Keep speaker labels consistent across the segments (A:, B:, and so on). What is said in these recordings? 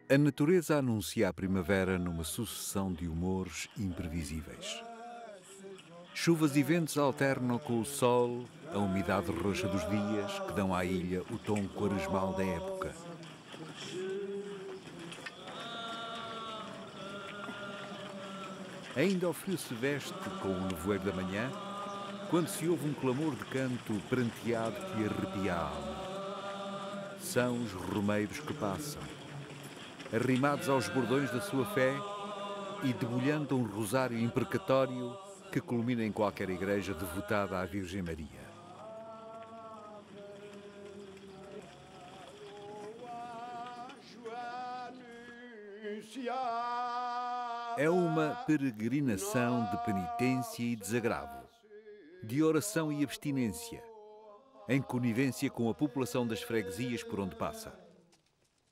A: A natureza anuncia a primavera numa sucessão de humores imprevisíveis. Chuvas e ventos alternam com o sol, a umidade roxa dos dias que dão à ilha o tom quaresmal da época. Ainda ao frio se veste com o nevoeiro da manhã, quando se ouve um clamor de canto pranteado que arrepia a alma. São os romeiros que passam, arrimados aos bordões da sua fé e debulhando um rosário imprecatório que culmina em qualquer igreja devotada à Virgem Maria. É uma peregrinação de penitência e desagravo, de oração e abstinência, em conivência com a população das freguesias por onde passa.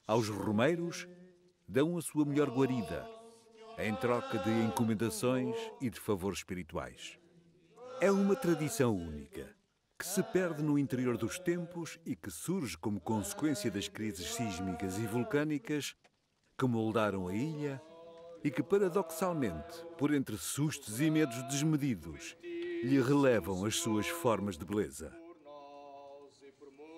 A: Aos romeiros dão a sua melhor guarida, em troca de encomendações e de favores espirituais. É uma tradição única, que se perde no interior dos tempos e que surge como consequência das crises sísmicas e vulcânicas que moldaram a ilha e que, paradoxalmente, por entre sustos e medos desmedidos, lhe relevam as suas formas de beleza.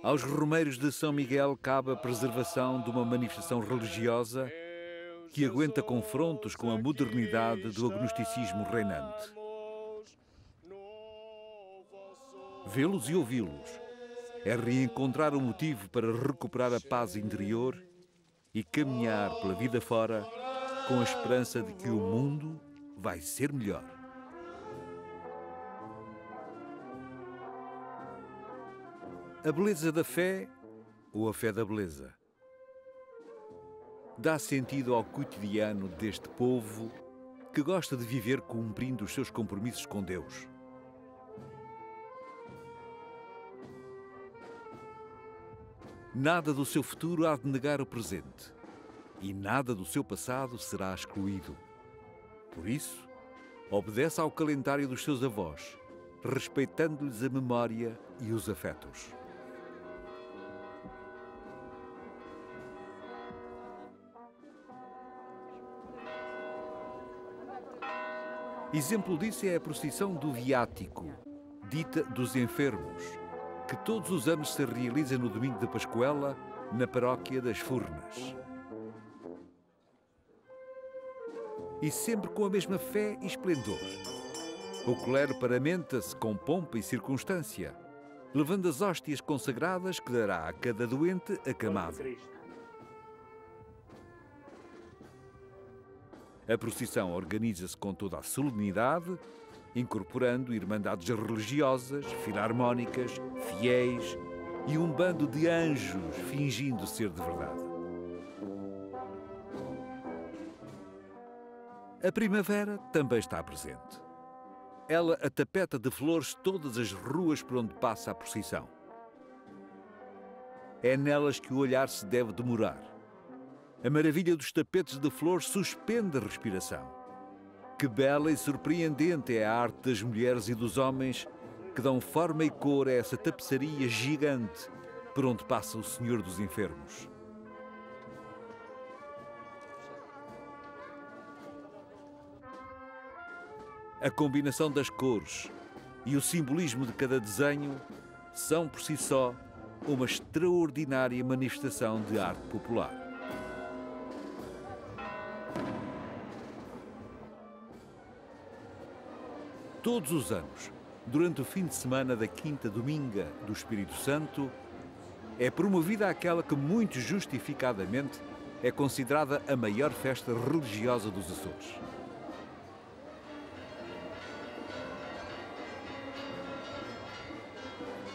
A: Aos romeiros de São Miguel cabe a preservação de uma manifestação religiosa que aguenta confrontos com a modernidade do agnosticismo reinante. Vê-los e ouvi-los é reencontrar o motivo para recuperar a paz interior e caminhar pela vida fora com a esperança de que o mundo vai ser melhor. A beleza da fé ou a fé da beleza dá sentido ao cotidiano deste povo que gosta de viver cumprindo os seus compromissos com Deus. Nada do seu futuro há de negar o presente e nada do seu passado será excluído. Por isso, obedece ao calendário dos seus avós, respeitando-lhes a memória e os afetos. Exemplo disso é a procissão do viático, dita dos enfermos, que todos os anos se realiza no domingo de Pascoela, na paróquia das Furnas. E sempre com a mesma fé e esplendor. O clero paramenta-se com pompa e circunstância, levando as hóstias consagradas que dará a cada doente acamado. A procissão organiza-se com toda a solenidade, incorporando irmandades religiosas, filarmónicas, fiéis e um bando de anjos fingindo ser de verdade. A primavera também está presente. Ela atapeta de flores todas as ruas por onde passa a procissão. É nelas que o olhar se deve demorar. A maravilha dos tapetes de flores suspende a respiração. Que bela e surpreendente é a arte das mulheres e dos homens que dão forma e cor a essa tapeçaria gigante por onde passa o Senhor dos Enfermos. A combinação das cores e o simbolismo de cada desenho são, por si só, uma extraordinária manifestação de arte popular. Todos os anos, durante o fim de semana da Quinta Dominga do Espírito Santo, é promovida aquela que, muito justificadamente, é considerada a maior festa religiosa dos Açores.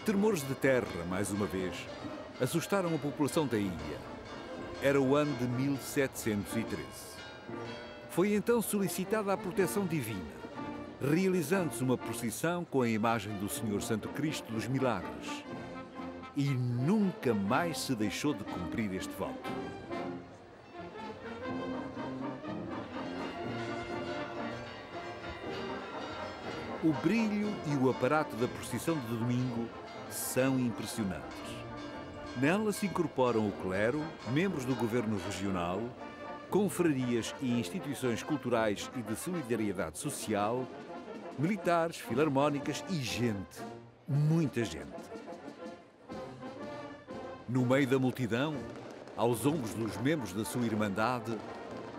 A: Tremores de terra, mais uma vez, assustaram a população da ilha. Era o ano de 1713. Foi então solicitada a proteção divina, realizando-se uma procissão com a imagem do Senhor Santo Cristo dos Milagres. E nunca mais se deixou de cumprir este voto. O brilho e o aparato da procissão de domingo são impressionantes. Nela se incorporam o clero, membros do governo regional, confrarias e instituições culturais e de solidariedade social, militares, filarmónicas e gente, muita gente. No meio da multidão, aos ombros dos membros da sua Irmandade,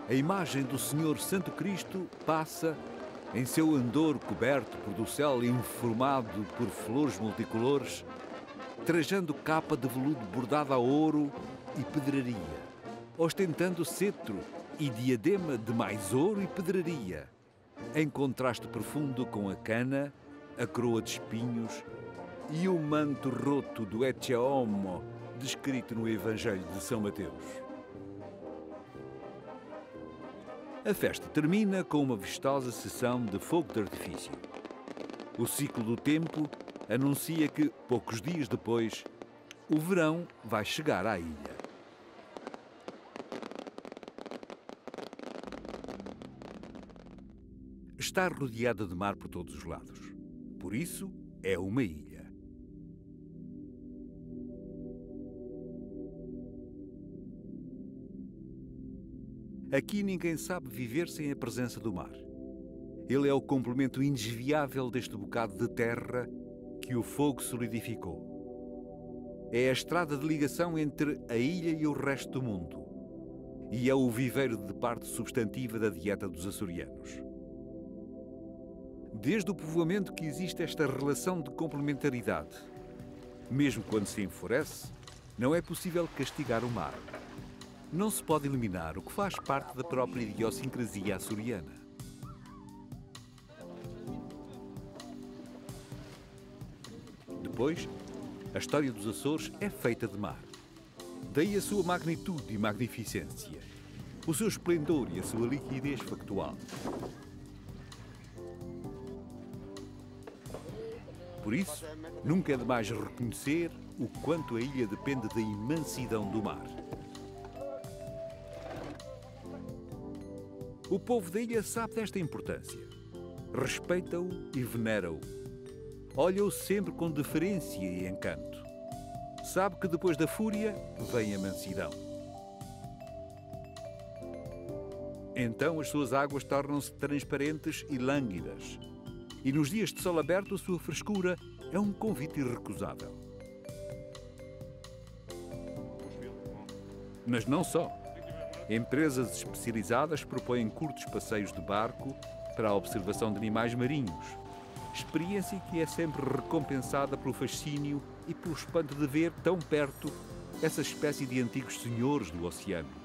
A: a imagem do Senhor Santo Cristo passa, em seu andor coberto por dossel e informado por flores multicolores, trajando capa de veludo bordada a ouro e pedraria, ostentando cetro e diadema de mais ouro e pedraria, em contraste profundo com a cana, a coroa de espinhos e o manto roto do Ecce Homo, descrito no Evangelho de São Mateus. A festa termina com uma vistosa sessão de fogo de artifício. O ciclo do tempo anuncia que, poucos dias depois, o verão vai chegar à ilha. Está rodeada de mar por todos os lados. Por isso, é uma ilha. Aqui ninguém sabe viver sem a presença do mar. Ele é o complemento indesviável deste bocado de terra que o fogo solidificou. É a estrada de ligação entre a ilha e o resto do mundo. E é o viveiro de parte substantiva da dieta dos açorianos. Desde o povoamento que existe esta relação de complementaridade. Mesmo quando se enfurece, não é possível castigar o mar. Não se pode eliminar o que faz parte da própria idiosincrasia açoriana. Depois, a história dos Açores é feita de mar. Daí a sua magnitude e magnificência, o seu esplendor e a sua liquidez factual. Por isso, nunca é demais reconhecer o quanto a ilha depende da imensidão do mar. O povo da ilha sabe desta importância. Respeita-o e venera-o. Olha-o sempre com deferência e encanto. Sabe que depois da fúria vem a mansidão. Então as suas águas tornam-se transparentes e lânguidas. E nos dias de sol aberto a sua frescura é um convite irrecusável. Mas não só. Empresas especializadas propõem curtos passeios de barco para a observação de animais marinhos. Experiência que é sempre recompensada pelo fascínio e pelo espanto de ver tão perto essa espécie de antigos senhores do oceano.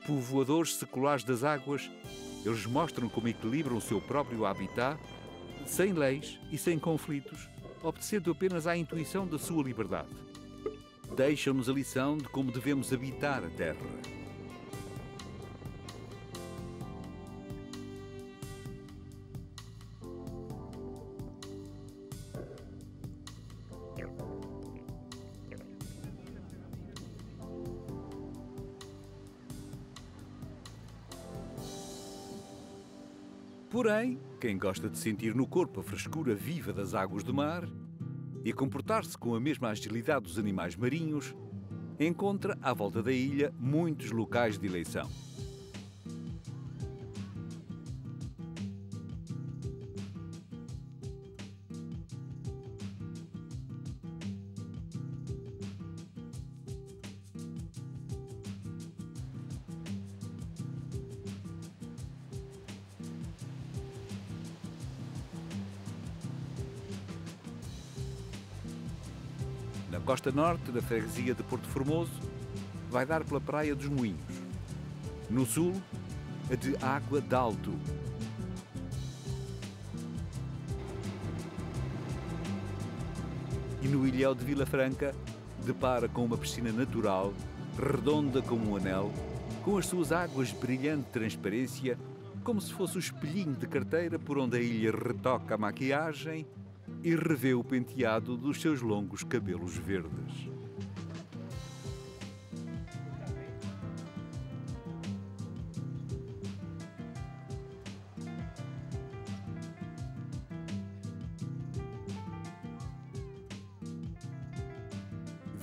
A: Povoadores seculares das águas, eles mostram como equilibram o seu próprio habitat, sem leis e sem conflitos, obedecendo apenas à intuição da sua liberdade. Deixam-nos a lição de como devemos habitar a terra. Porém, quem gosta de sentir no corpo a frescura viva das águas do mar e comportar-se com a mesma agilidade dos animais marinhos, encontra à volta da ilha muitos locais de eleição. Na costa norte da freguesia de Porto Formoso, vai dar pela Praia dos Moinhos. No sul, a de Água d'Alto. E no ilhéu de Vila Franca, depara com uma piscina natural, redonda como um anel, com as suas águas brilhante transparência como se fosse o espelhinho de carteira por onde a ilha retoca a maquiagem e revê o penteado dos seus longos cabelos verdes.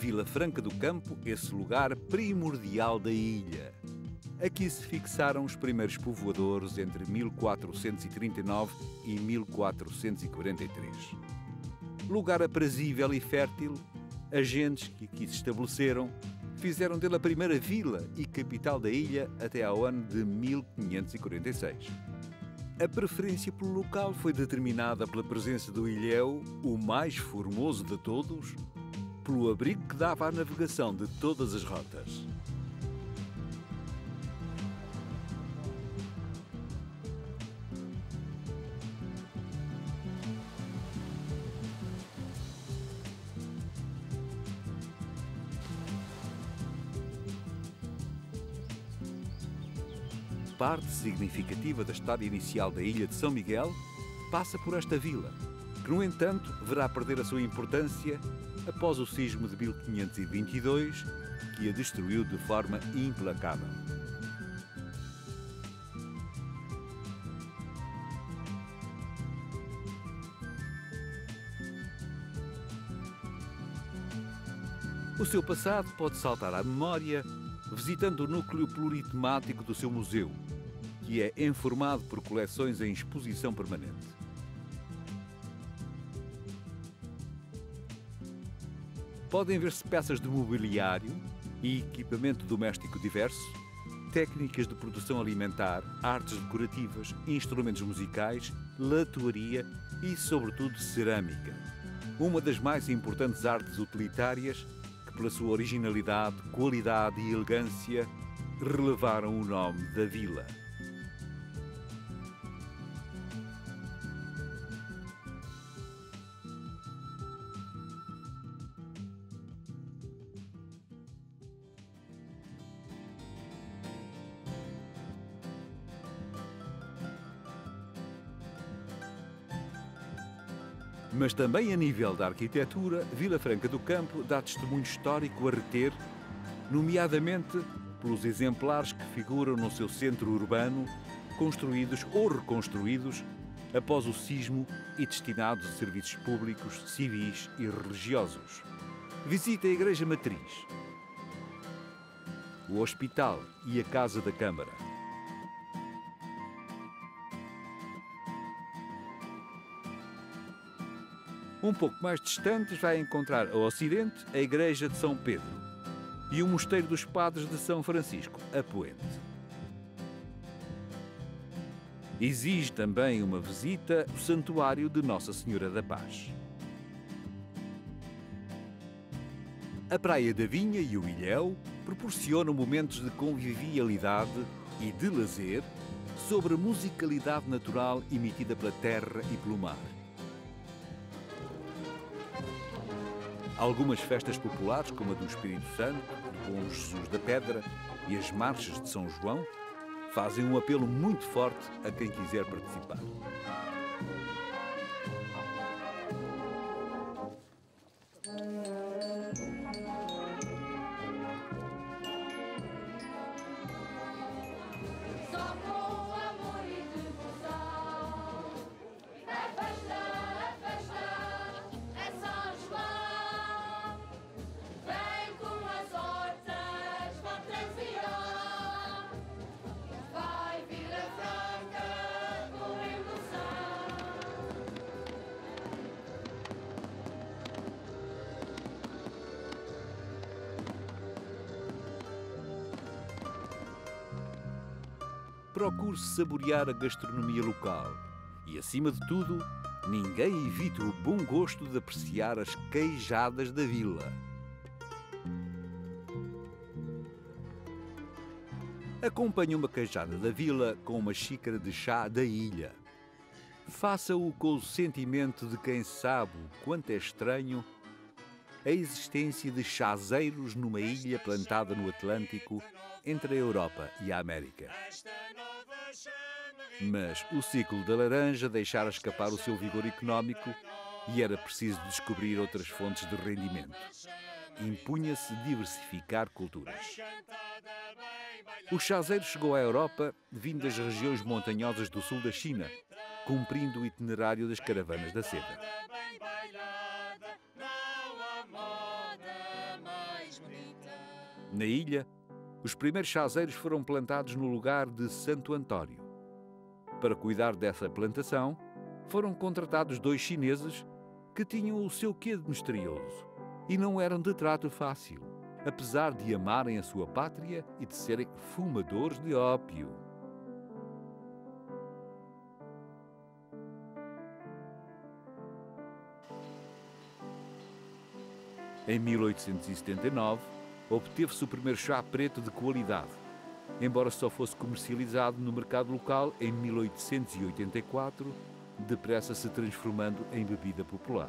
A: Vila Franca do Campo, esse lugar primordial da ilha. Aqui se fixaram os primeiros povoadores entre 1439 e 1443. Lugar aprazível e fértil, as gentes que aqui se estabeleceram fizeram dele a primeira vila e capital da ilha até ao ano de 1546. A preferência pelo local foi determinada pela presença do ilhéu, o mais formoso de todos, pelo abrigo que dava à navegação de todas as rotas. Parte significativa da história inicial da ilha de São Miguel passa por esta vila, que, no entanto, verá perder a sua importância após o sismo de 1522, que a destruiu de forma implacável. O seu passado pode saltar à memória visitando o núcleo pluritemático do seu museu, que é informado por coleções em exposição permanente. Podem ver-se peças de mobiliário e equipamento doméstico diverso, técnicas de produção alimentar, artes decorativas, instrumentos musicais, latoaria e, sobretudo, cerâmica. Uma das mais importantes artes utilitárias que, pela sua originalidade, qualidade e elegância, relevaram o nome da vila. Mas também a nível da arquitetura, Vila Franca do Campo dá testemunho histórico a reter, nomeadamente pelos exemplares que figuram no seu centro urbano, construídos ou reconstruídos após o sismo e destinados a serviços públicos, civis e religiosos. Visite a Igreja Matriz, o Hospital e a Casa da Câmara. Um pouco mais distantes vai encontrar ao ocidente a Igreja de São Pedro e o Mosteiro dos Padres de São Francisco, a Poente. Exige também uma visita ao Santuário de Nossa Senhora da Paz. A Praia da Vinha e o Ilhéu proporcionam momentos de convivialidade e de lazer sobre a musicalidade natural emitida pela terra e pelo mar. Algumas festas populares, como a do Espírito Santo, do Bom Jesus da Pedra e as marchas de São João, fazem um apelo muito forte a quem quiser participar. Procure saborear a gastronomia local e, acima de tudo, ninguém evite o bom gosto de apreciar as queijadas da vila. Acompanhe uma queijada da vila com uma xícara de chá da ilha. Faça-o com o sentimento de quem sabe o quanto é estranho a existência de chazeiros numa ilha plantada no Atlântico entre a Europa e a América. Mas o ciclo da laranja deixara escapar o seu vigor económico e era preciso descobrir outras fontes de rendimento. Impunha-se diversificar culturas. O chazeiro chegou à Europa vindo das regiões montanhosas do sul da China, cumprindo o itinerário das caravanas da seda. Na ilha, os primeiros chazeiros foram plantados no lugar de Santo António. Para cuidar dessa plantação, foram contratados 2 chineses que tinham o seu quê de misterioso e não eram de trato fácil, apesar de amarem a sua pátria e de serem fumadores de ópio. Em 1879, obteve-se o primeiro chá preto de qualidade, embora só fosse comercializado no mercado local em 1884, depressa se transformando em bebida popular.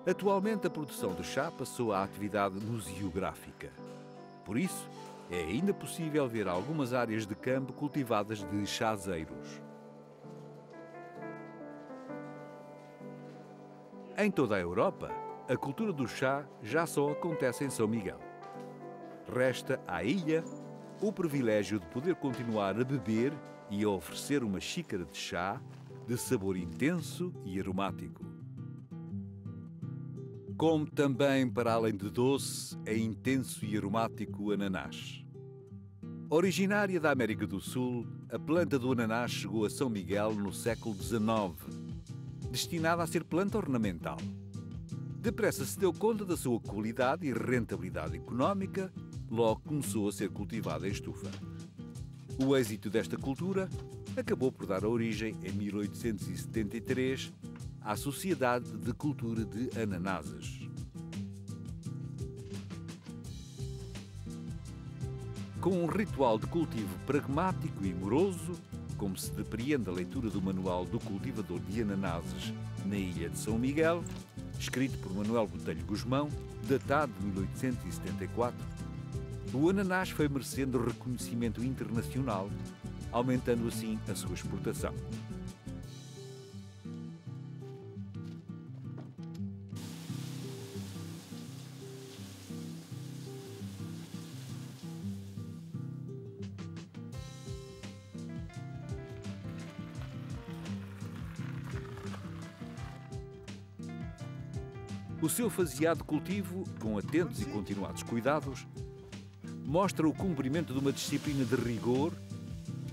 A: Atualmente, a produção de chá passou à atividade museográfica. Por isso, é ainda possível ver algumas áreas de campo cultivadas de chazeiros. Em toda a Europa, a cultura do chá já só acontece em São Miguel. Resta à ilha o privilégio de poder continuar a beber e a oferecer uma xícara de chá de sabor intenso e aromático. Como também, para além de doce, é intenso e aromático o ananás. Originária da América do Sul, a planta do ananás chegou a São Miguel no século XIX, destinada a ser planta ornamental. Depressa se deu conta da sua qualidade e rentabilidade económica, logo começou a ser cultivada em estufa. O êxito desta cultura acabou por dar origem, em 1873, à Sociedade de Cultura de Ananases. Com um ritual de cultivo pragmático e moroso, como se depreende a leitura do Manual do Cultivador de Ananases na Ilha de São Miguel, escrito por Manuel Botelho Guzmão, datado de 1874, o ananás foi merecendo reconhecimento internacional, aumentando assim a sua exportação. O seu faseado cultivo, com atentos e continuados cuidados, mostra o cumprimento de uma disciplina de rigor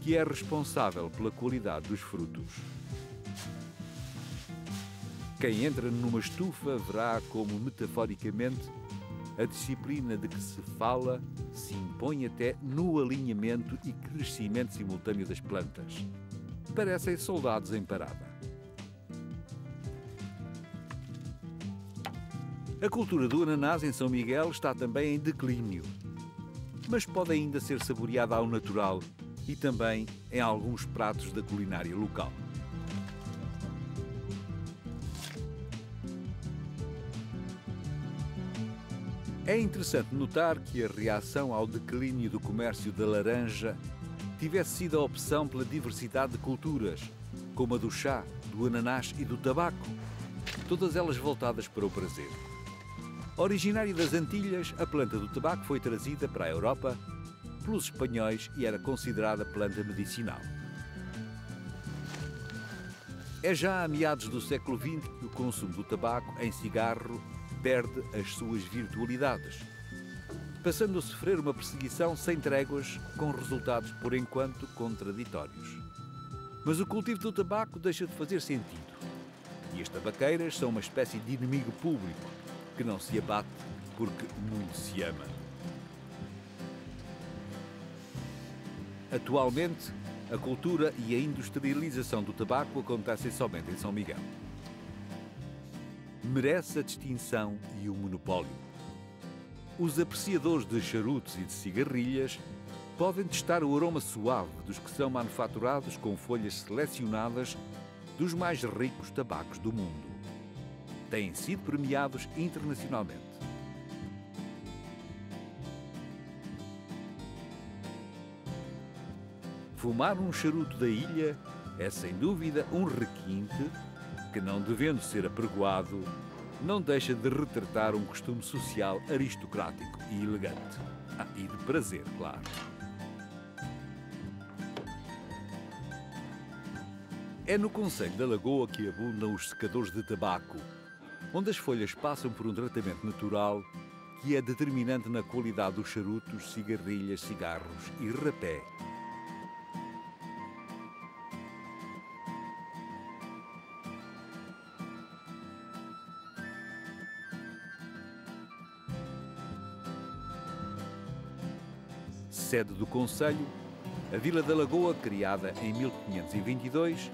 A: que é responsável pela qualidade dos frutos. Quem entra numa estufa verá como, metaforicamente, a disciplina de que se fala se impõe até no alinhamento e crescimento simultâneo das plantas. Parecem soldados em parada. A cultura do ananás em São Miguel está também em declínio, mas pode ainda ser saboreada ao natural e também em alguns pratos da culinária local. É interessante notar que a reação ao declínio do comércio da laranja tivesse sido a opção pela diversidade de culturas, como a do chá, do ananás e do tabaco, todas elas voltadas para o prazer. Originária das Antilhas, a planta do tabaco foi trazida para a Europa pelos espanhóis e era considerada planta medicinal. É já a meados do século XX que o consumo do tabaco em cigarro perde as suas virtualidades, passando a sofrer uma perseguição sem tréguas, com resultados, por enquanto, contraditórios. Mas o cultivo do tabaco deixa de fazer sentido, e as tabaqueiras são uma espécie de inimigo público, que não se abate porque muito se ama. Atualmente, a cultura e a industrialização do tabaco acontecem somente em São Miguel. Merece a distinção e o monopólio. Os apreciadores de charutos e de cigarrilhas podem testar o aroma suave dos que são manufaturados com folhas selecionadas dos mais ricos tabacos do mundo. Têm sido premiados internacionalmente. Fumar um charuto da ilha é, sem dúvida, um requinte que, não devendo ser apregoado, não deixa de retratar um costume social aristocrático e elegante. E de prazer, claro. É no concelho da Lagoa que abundam os secadores de tabaco, onde as folhas passam por um tratamento natural que é determinante na qualidade dos charutos, cigarrilhas, cigarros e rapé. Sede do concelho, a Vila da Lagoa, criada em 1522,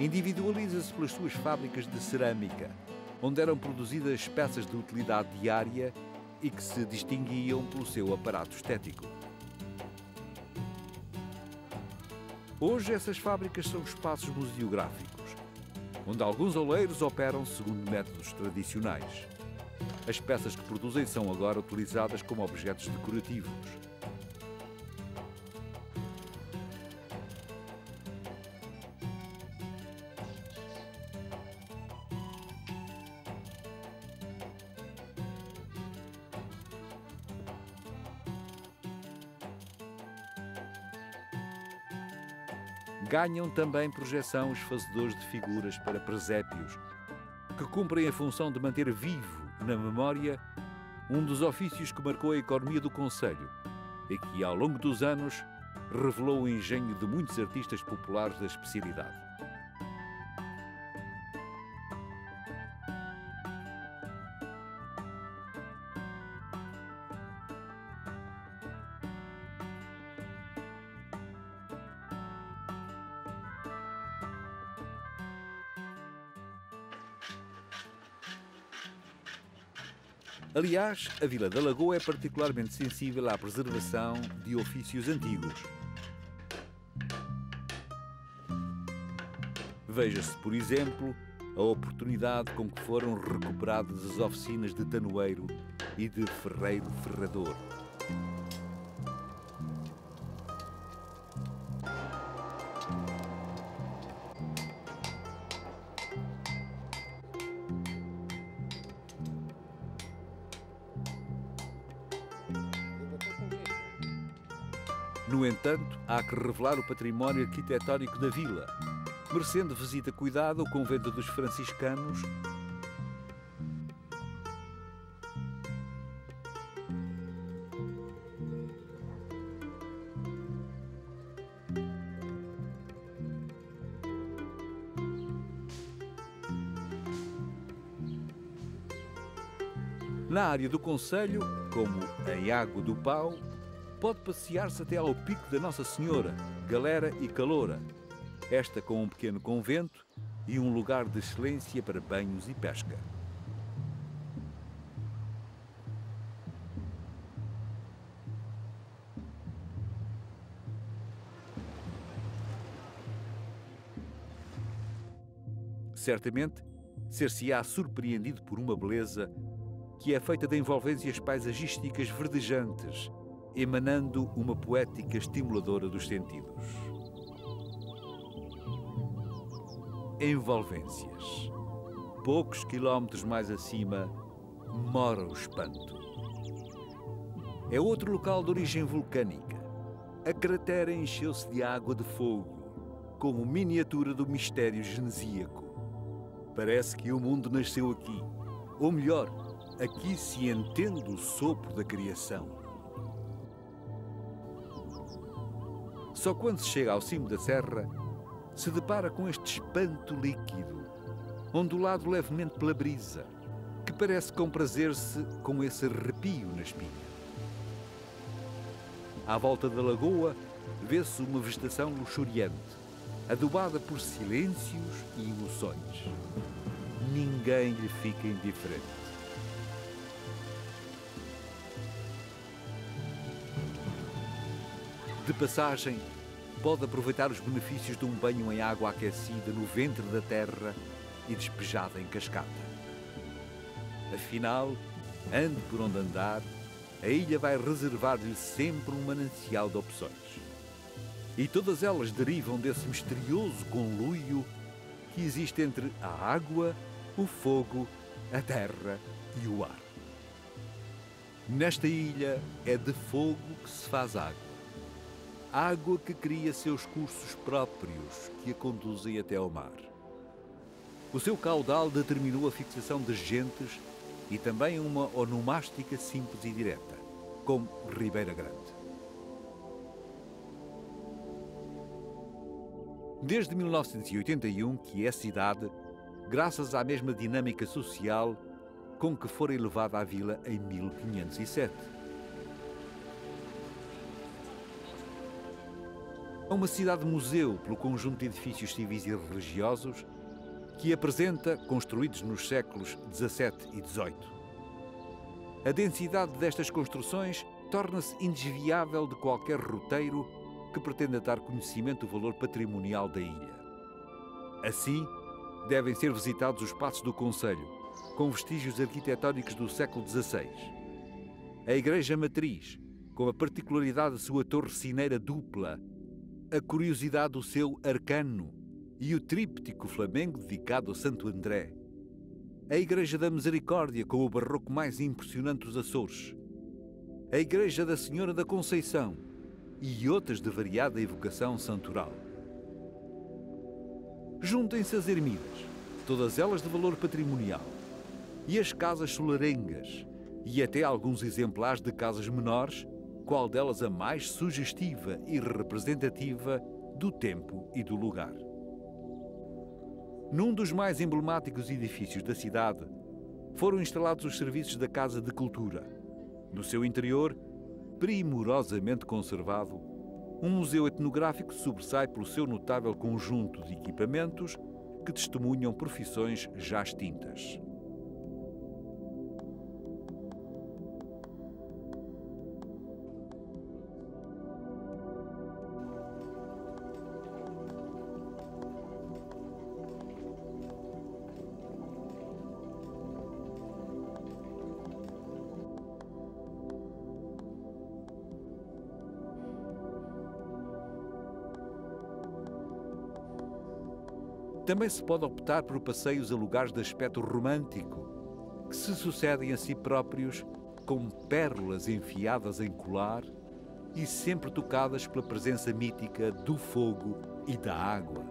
A: individualiza-se pelas suas fábricas de cerâmica, onde eram produzidas peças de utilidade diária e que se distinguiam pelo seu aparato estético. Hoje, essas fábricas são espaços museográficos, onde alguns oleiros operam segundo métodos tradicionais. As peças que produzem são agora utilizadas como objetos decorativos. Ganham também projeção os fazedores de figuras para presépios, que cumprem a função de manter vivo na memória um dos ofícios que marcou a economia do concelho e que, ao longo dos anos, revelou o engenho de muitos artistas populares da especialidade. Aliás, a Vila da Lagoa é particularmente sensível à preservação de ofícios antigos. Veja-se, por exemplo, a oportunidade com que foram recuperadas as oficinas de tanoeiro e de ferreiro-ferrador. No entanto, há que revelar o património arquitetónico da vila, merecendo visita cuidada o convento dos franciscanos, na área do concelho, como em Água do Pau, pode passear-se até ao Pico da Nossa Senhora, Galera e Caloura, esta com um pequeno convento e um lugar de excelência para banhos e pesca. Certamente, ser-se-á surpreendido por uma beleza que é feita de envolvências paisagísticas verdejantes, emanando uma poética estimuladora dos sentidos. Envolvências. Poucos quilómetros mais acima, mora o espanto. É outro local de origem vulcânica. A cratera encheu-se de água de fogo, como miniatura do mistério genesíaco. Parece que o mundo nasceu aqui. Ou melhor, aqui se entende o sopro da criação. Só quando se chega ao cimo da serra, se depara com este espanto líquido, ondulado levemente pela brisa, que parece comprazer-se com esse arrepio na espinha. À volta da lagoa, vê-se uma vegetação luxuriante, adubada por silêncios e emoções. Ninguém lhe fica indiferente. De passagem, pode aproveitar os benefícios de um banho em água aquecida no ventre da terra e despejada em cascata. Afinal, ande por onde andar, a ilha vai reservar-lhe sempre um manancial de opções. E todas elas derivam desse misterioso conluio que existe entre a água, o fogo, a terra e o ar. Nesta ilha é de fogo que se faz água. Água que cria seus cursos próprios que a conduzem até ao mar. O seu caudal determinou a fixação de gentes e também uma onomástica simples e direta, como Ribeira Grande. Desde 1981 que é cidade, graças à mesma dinâmica social com que fora elevada a vila em 1507. É uma cidade-museu pelo conjunto de edifícios civis e religiosos que apresenta, construídos nos séculos XVII e XVIII. A densidade destas construções torna-se indesviável de qualquer roteiro que pretenda dar conhecimento do valor patrimonial da ilha. Assim, devem ser visitados os passos do concelho, com vestígios arquitetónicos do século XVI. A Igreja Matriz, com a particularidade de sua torre sineira dupla, a curiosidade do seu arcano e o tríptico flamengo dedicado a Santo André. A Igreja da Misericórdia, com o barroco mais impressionante dos Açores. A Igreja da Senhora da Conceição e outras de variada evocação santoral. Juntem-se as ermidas, todas elas de valor patrimonial, e as casas solarengas, e até alguns exemplares de casas menores, qual delas a mais sugestiva e representativa do tempo e do lugar. Num dos mais emblemáticos edifícios da cidade, foram instalados os serviços da Casa de Cultura. No seu interior, primorosamente conservado, um museu etnográfico sobressai pelo seu notável conjunto de equipamentos que testemunham profissões já extintas. Também se pode optar por passeios a lugares de aspecto romântico, que se sucedem a si próprios como pérolas enfiadas em colar e sempre tocadas pela presença mítica do fogo e da água.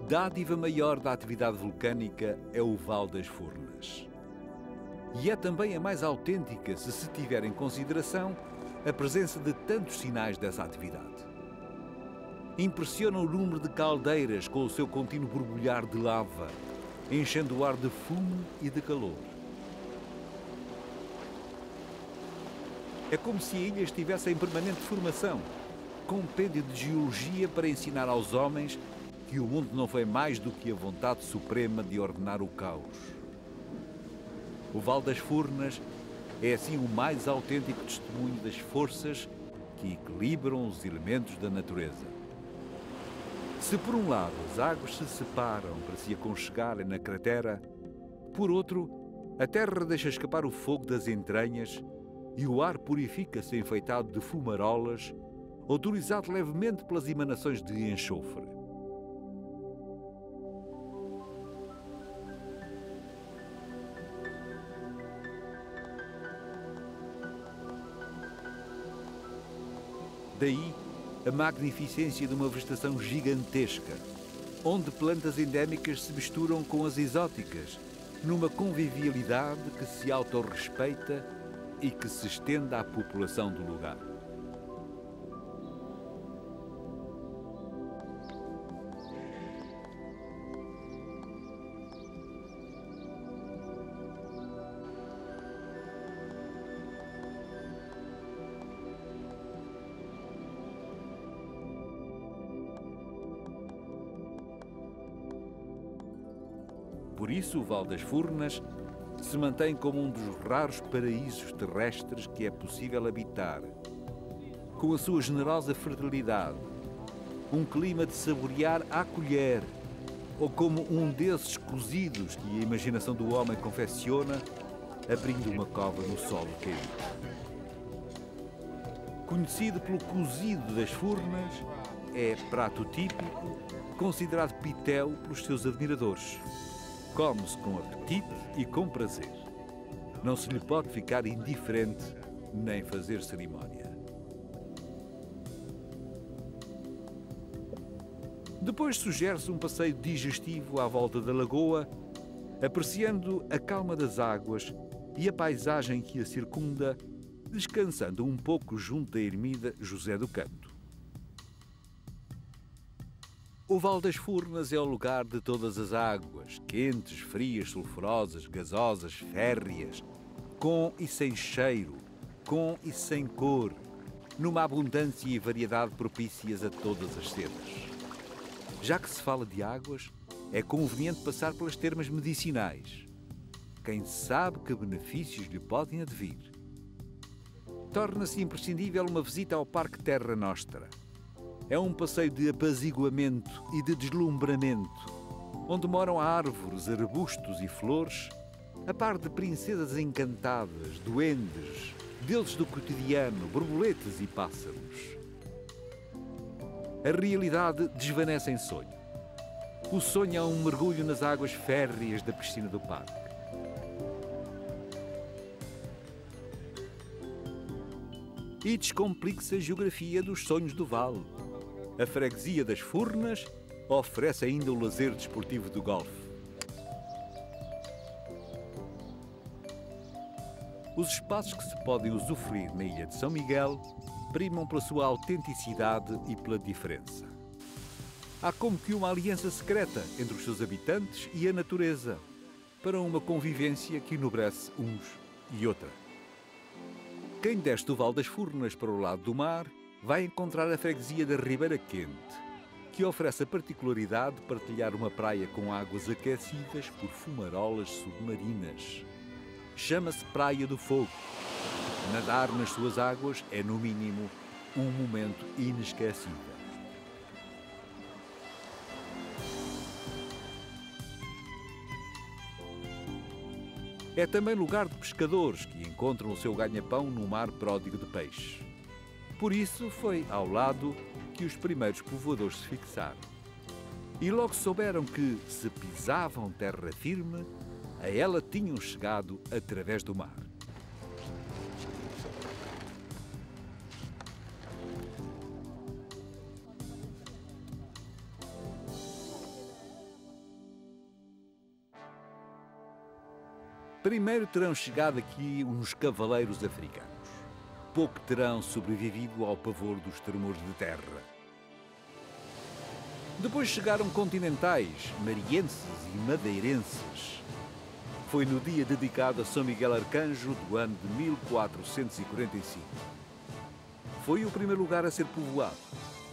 A: Dádiva maior da atividade vulcânica é o Val das Furnas. E é também a mais autêntica se se tiver em consideração a presença de tantos sinais dessa atividade. Impressiona o número de caldeiras com o seu contínuo borbulhar de lava, enchendo o ar de fumo e de calor. É como se a ilha estivesse em permanente formação, compêndio de geologia para ensinar aos homens que o mundo não foi mais do que a vontade suprema de ordenar o caos. O Val das Furnas é assim o mais autêntico testemunho das forças que equilibram os elementos da natureza. Se por um lado as águas se separam para se aconchegarem na cratera, por outro, a terra deixa escapar o fogo das entranhas e o ar purifica-se enfeitado de fumarolas, odorizado levemente pelas emanações de enxofre. Daí a magnificência de uma vegetação gigantesca, onde plantas endémicas se misturam com as exóticas, numa convivialidade que se autorrespeita e que se estende à população do lugar. Por isso, o Val das Furnas se mantém como um dos raros paraísos terrestres que é possível habitar, com a sua generosa fertilidade, um clima de saborear à colher, ou como um desses cozidos que a imaginação do homem confecciona, abrindo uma cova no solo caído. Conhecido pelo cozido das furnas, é prato típico, considerado pitéu pelos seus admiradores. Come-se com apetite e com prazer. Não se lhe pode ficar indiferente nem fazer cerimónia. Depois sugere-se um passeio digestivo à volta da lagoa, apreciando a calma das águas e a paisagem que a circunda, descansando um pouco junto da ermida José do Canto. O Vale das Furnas é o lugar de todas as águas, quentes, frias, sulfurosas, gasosas, férreas, com e sem cheiro, com e sem cor, numa abundância e variedade propícias a todas as sedas. Já que se fala de águas, é conveniente passar pelas termas medicinais. Quem sabe que benefícios lhe podem advir. Torna-se imprescindível uma visita ao Parque Terra Nostra. É um passeio de apaziguamento e de deslumbramento, onde moram árvores, arbustos e flores, a par de princesas encantadas, duendes, deuses do cotidiano, borboletas e pássaros. A realidade desvanece em sonho. O sonho é um mergulho nas águas férreas da piscina do parque. E descomplica-se a geografia dos sonhos do vale. A freguesia das Furnas oferece ainda o lazer desportivo do golfe. Os espaços que se podem usufruir na ilha de São Miguel primam pela sua autenticidade e pela diferença. Há como que uma aliança secreta entre os seus habitantes e a natureza, para uma convivência que enobrece uns e outra. Quem desce do Vale das Furnas para o lado do mar vai encontrar a freguesia da Ribeira Quente, que oferece a particularidade de partilhar uma praia com águas aquecidas por fumarolas submarinas. Chama-se Praia do Fogo. Nadar nas suas águas é, no mínimo, um momento inesquecível. É também lugar de pescadores que encontram o seu ganha-pão no mar pródigo de peixe. Por isso foi ao lado que os primeiros povoadores se fixaram. E logo souberam que, se pisavam terra firme, a ela tinham chegado através do mar. Primeiro terão chegado aqui uns cavaleiros africanos. Pouco terão sobrevivido ao pavor dos tremores de terra. Depois chegaram continentais, marienses e madeirenses. Foi no dia dedicado a São Miguel Arcanjo do ano de 1445. Foi o primeiro lugar a ser povoado,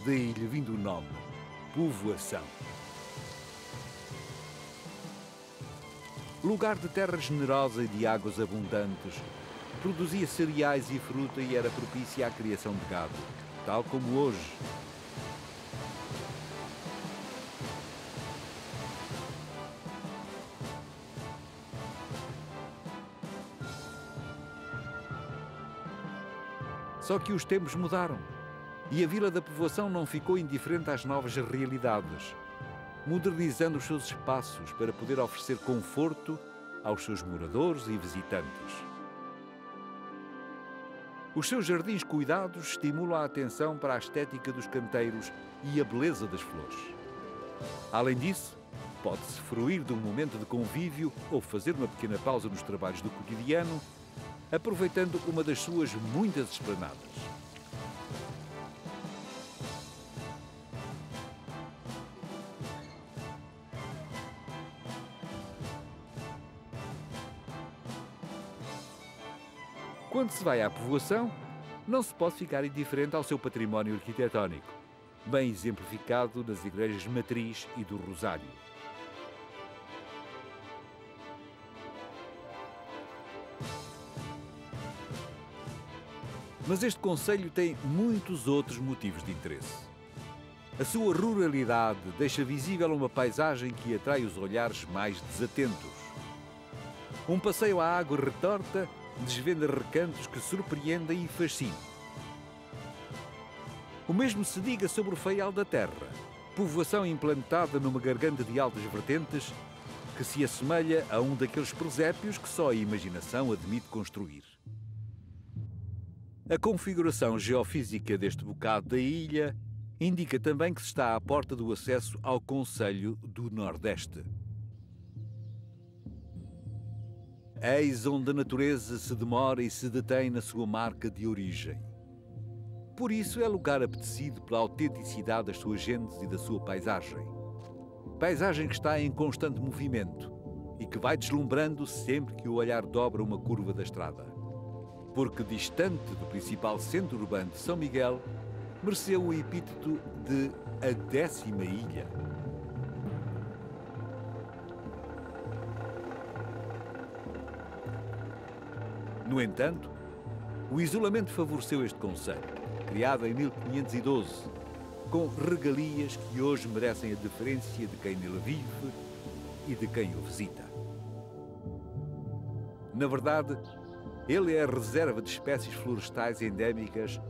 A: daí lhe vindo o nome, povoação. Lugar de terra generosa e de águas abundantes, produzia cereais e fruta e era propícia à criação de gado, tal como hoje. Só que os tempos mudaram e a Vila da Povoação não ficou indiferente às novas realidades, modernizando os seus espaços para poder oferecer conforto aos seus moradores e visitantes. Os seus jardins cuidados estimulam a atenção para a estética dos canteiros e a beleza das flores. Além disso, pode-se fruir de um momento de convívio ou fazer uma pequena pausa nos trabalhos do cotidiano, aproveitando uma das suas muitas esplanadas. Quando se vai à povoação, não se pode ficar indiferente ao seu património arquitetónico, bem exemplificado nas igrejas Matriz e do Rosário. Mas este concelho tem muitos outros motivos de interesse. A sua ruralidade deixa visível uma paisagem que atrai os olhares mais desatentos. Um passeio à água retorta desvenda recantos que surpreendem e fascinam. O mesmo se diga sobre o Faial da Terra, povoação implantada numa garganta de altas vertentes que se assemelha a um daqueles presépios que só a imaginação admite construir. A configuração geofísica deste bocado da ilha indica também que se está à porta do acesso ao Concelho do Nordeste. Eis onde a natureza se demora e se detém na sua marca de origem. Por isso é lugar apetecido pela autenticidade das suas gentes e da sua paisagem. Paisagem que está em constante movimento e que vai deslumbrando sempre que o olhar dobra uma curva da estrada. Porque distante do principal centro urbano de São Miguel, mereceu o epíteto de a 10ª ilha. No entanto, o isolamento favoreceu este concelho, criado em 1512, com regalias que hoje merecem a deferência de quem nele vive e de quem o visita. Na verdade, ele é a reserva de espécies florestais endémicas,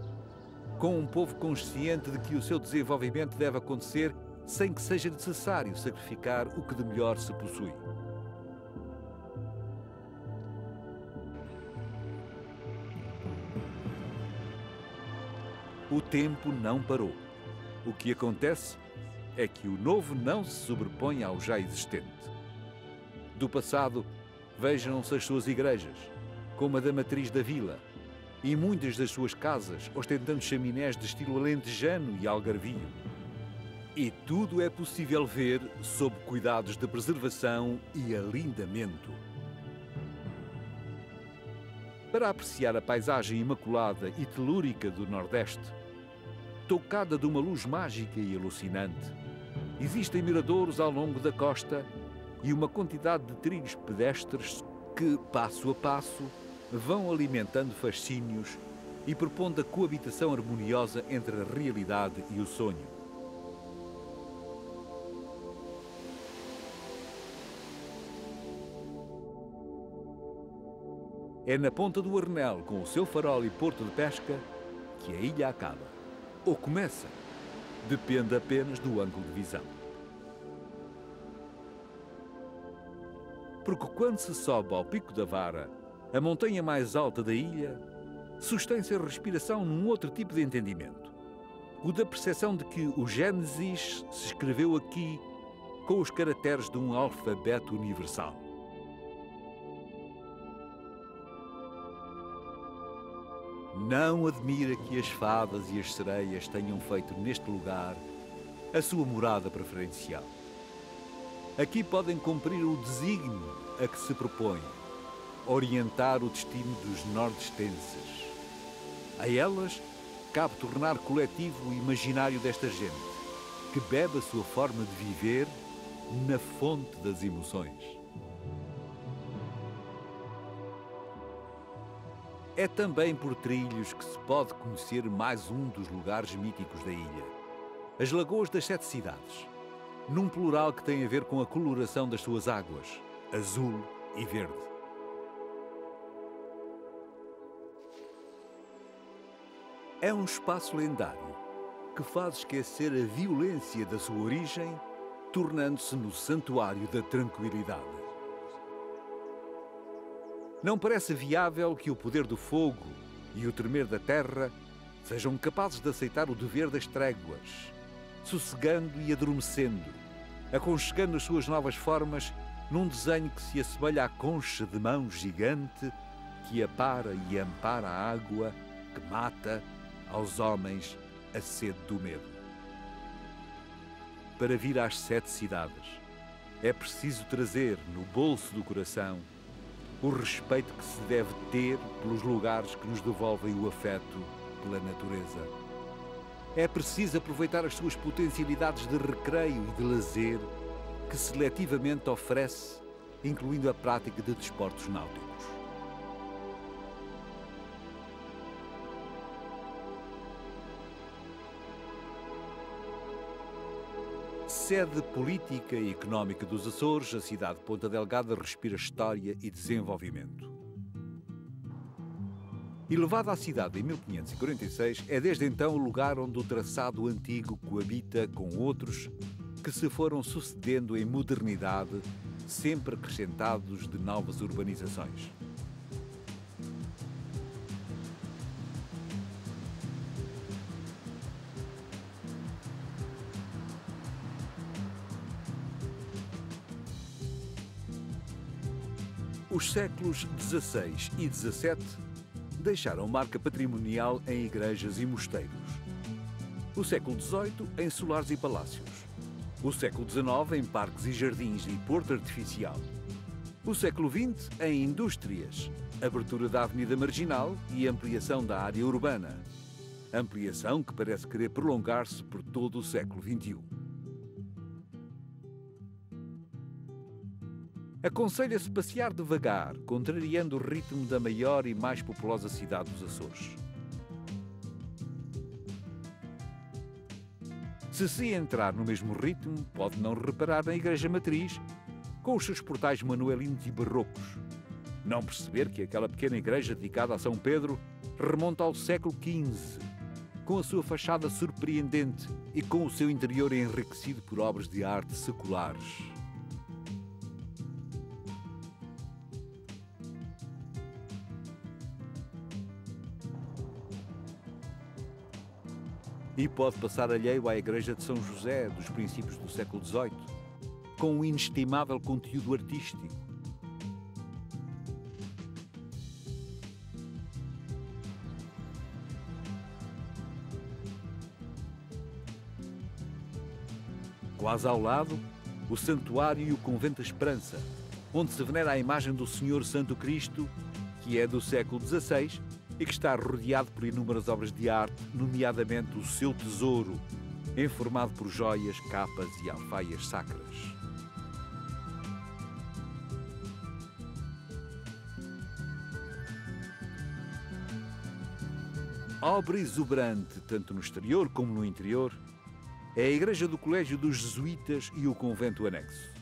A: com um povo consciente de que o seu desenvolvimento deve acontecer sem que seja necessário sacrificar o que de melhor se possui. O tempo não parou. O que acontece é que o novo não se sobrepõe ao já existente. Do passado, vejam-se as suas igrejas, como a da matriz da vila, e muitas das suas casas ostentando chaminés de estilo alentejano e algarvio. E tudo é possível ver sob cuidados de preservação e alindamento. Para apreciar a paisagem imaculada e telúrica do Nordeste, tocada de uma luz mágica e alucinante, existem miradouros ao longo da costa e uma quantidade de trilhos pedestres que, passo a passo, vão alimentando fascínios e propondo a coabitação harmoniosa entre a realidade e o sonho. É na ponta do Arnel, com o seu farol e porto de pesca, que a ilha acaba. Ou começa. Depende apenas do ângulo de visão. Porque quando se sobe ao Pico da Vara, a montanha mais alta da ilha, sustém-se a respiração num outro tipo de entendimento. O da percepção de que o Gênesis se escreveu aqui com os caracteres de um alfabeto universal. Não admira que as fadas e as sereias tenham feito neste lugar a sua morada preferencial. Aqui podem cumprir o desígnio a que se propõe, orientar o destino dos nordestenses. A elas cabe tornar coletivo o imaginário desta gente, que bebe a sua forma de viver na fonte das emoções. É também por trilhos que se pode conhecer mais um dos lugares míticos da ilha, as Lagoas das Sete Cidades, num plural que tem a ver com a coloração das suas águas, azul e verde. É um espaço lendário que faz esquecer a violência da sua origem, tornando-se no santuário da tranquilidade. Não parece viável que o poder do fogo e o tremer da terra sejam capazes de aceitar o dever das tréguas, sossegando e adormecendo, aconchegando as suas novas formas num desenho que se assemelha à concha de mão gigante que apara e ampara a água que mata aos homens a sede do medo. Para vir às sete cidades, é preciso trazer no bolso do coração o respeito que se deve ter pelos lugares que nos devolvem o afeto pela natureza. É preciso aproveitar as suas potencialidades de recreio e de lazer que seletivamente oferece, incluindo a prática de desportos náuticos. Sede política e económica dos Açores, a cidade de Ponta Delgada respira história e desenvolvimento. Elevada à cidade em 1546, é desde então o lugar onde o traçado antigo coabita com outros que se foram sucedendo em modernidade, sempre acrescentados de novas urbanizações. Os séculos XVI e XVII deixaram marca patrimonial em igrejas e mosteiros. O século XVIII em solares e palácios. O século XIX em parques e jardins e porto artificial. O século XX em indústrias, abertura da Avenida Marginal e ampliação da área urbana. Ampliação que parece querer prolongar-se por todo o século XXI. Aconselha-se passear devagar, contrariando o ritmo da maior e mais populosa cidade dos Açores. Se entrar no mesmo ritmo, pode não reparar na Igreja Matriz, com os seus portais manuelinos e barrocos. Não perceber que aquela pequena igreja dedicada a São Pedro remonta ao século XV, com a sua fachada surpreendente e com o seu interior enriquecido por obras de arte seculares. E pode passar alheio à Igreja de São José, dos princípios do século XVIII, com um inestimável conteúdo artístico. Quase ao lado, o Santuário e o Convento da Esperança, onde se venera a imagem do Senhor Santo Cristo, que é do século XVI, e que está rodeado por inúmeras obras de arte, nomeadamente o seu tesouro, enformado por joias, capas e alfaias sacras. Obra exuberante, tanto no exterior como no interior, é a igreja do Colégio dos Jesuítas e o convento anexo.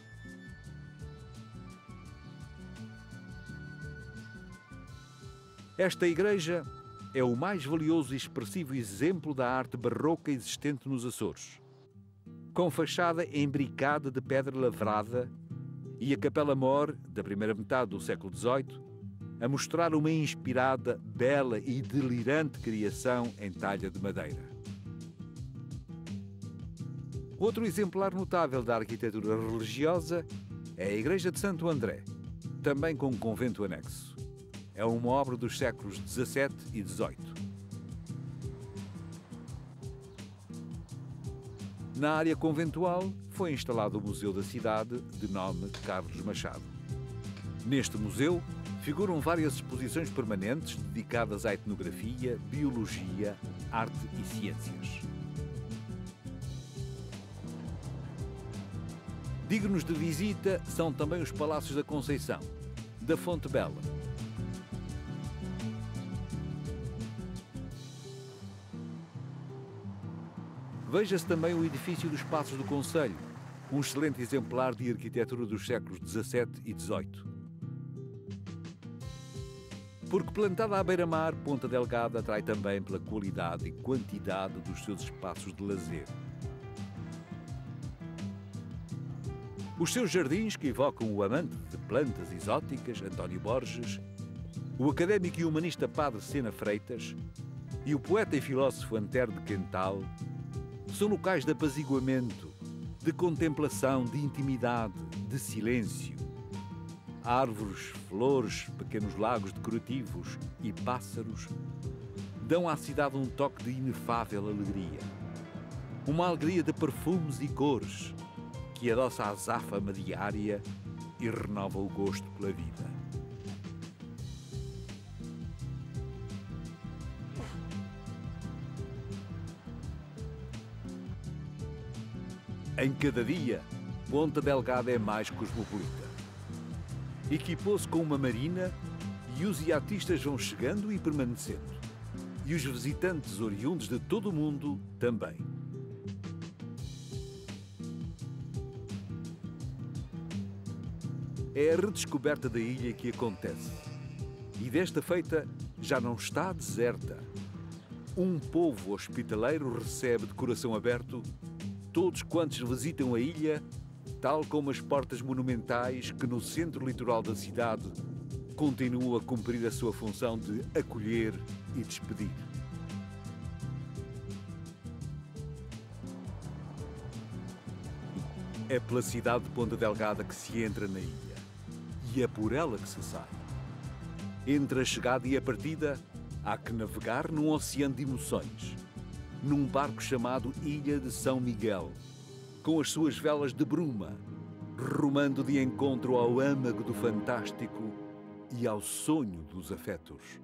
A: Esta igreja é o mais valioso e expressivo exemplo da arte barroca existente nos Açores, com fachada embricada de pedra lavrada e a capela-mor, da primeira metade do século XVIII, a mostrar uma inspirada, bela e delirante criação em talha de madeira. Outro exemplar notável da arquitetura religiosa é a Igreja de Santo André, também com um convento anexo. É uma obra dos séculos XVII e XVIII. Na área conventual foi instalado o Museu da Cidade, de nome Carlos Machado. Neste museu figuram várias exposições permanentes dedicadas à etnografia, biologia, arte e ciências. Dignos de visita são também os Palácios da Conceição, da Fonte Bela. Veja-se também o edifício dos Passos do Conselho, um excelente exemplar de arquitetura dos séculos XVII e XVIII. Porque plantada à beira-mar, Ponta Delgada atrai também pela qualidade e quantidade dos seus espaços de lazer. Os seus jardins, que evocam o amante de plantas exóticas, António Borges, o académico e humanista Padre Sena Freitas e o poeta e filósofo Antero de Quental, são locais de apaziguamento, de contemplação, de intimidade, de silêncio. Árvores, flores, pequenos lagos decorativos e pássaros dão à cidade um toque de inefável alegria. Uma alegria de perfumes e cores que adoça a azáfama diária e renova o gosto pela vida. Em cada dia, Ponta Delgada é mais cosmopolita. Equipou-se com uma marina e os iatistas vão chegando e permanecendo. E os visitantes oriundos de todo o mundo também. é a redescoberta da ilha que acontece. E desta feita já não está deserta. Um povo hospitaleiro recebe de coração aberto todos quantos visitam a ilha, tal como as portas monumentais que no centro litoral da cidade continuam a cumprir a sua função de acolher e despedir. É pela cidade de Ponta Delgada que se entra na ilha e é por ela que se sai. Entre a chegada e a partida, há que navegar num oceano de emoções, num barco chamado Ilha de São Miguel, com as suas velas de bruma, rumando de encontro ao âmago do fantástico e ao sonho dos afetos.